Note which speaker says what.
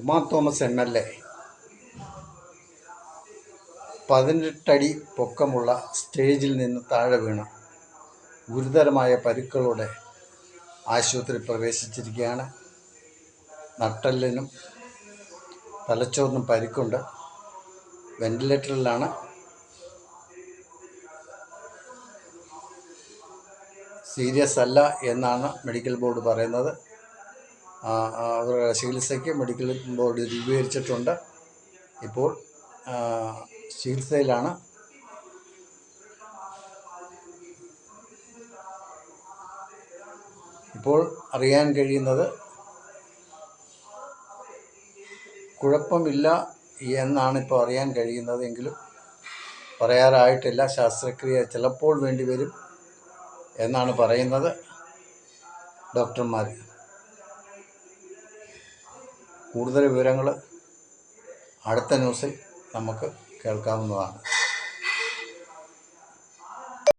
Speaker 1: Uma Thomas MLA 18 അടി പൊക്കമുള്ള സ്റ്റേജിൽ നിന്ന് താഴെ വീണ് ഗുരുതരമായ പരിക്കുകളോടെ ആശുപത്രിയിൽ പ്രവേശിച്ചിരിക്കുകയാണ്. നട്ടെല്ലിനും തലച്ചോറിനും പരിക്കുണ്ട്. വെന്റിലേറ്ററിലാണ്. സീരിയസ് അല്ല എന്നാണ് മെഡിക്കൽ ബോർഡ് പറയുന്നത്. അവരുടെ ചികിത്സയ്ക്ക് മെഡിക്കൽ ബോർഡ് രൂപീകരിച്ചിട്ടുണ്ട്. ഇപ്പോൾ ചികിത്സയിലാണ്. ഇപ്പോൾ അറിയാൻ കഴിയുന്നത് കുഴപ്പമില്ല എന്നാണ് ഇപ്പോൾ അറിയാൻ കഴിയുന്നത്. എങ്കിലും പറയാറായിട്ടില്ല. ശസ്ത്രക്രിയ ചിലപ്പോൾ വേണ്ടിവരും എന്നാണ് പറയുന്നത് ഡോക്ടർമാർ. കൂടുതൽ വിവരങ്ങൾ അടുത്ത ന്യൂസിൽ നമുക്ക് കേൾക്കാവുന്നതാണ്.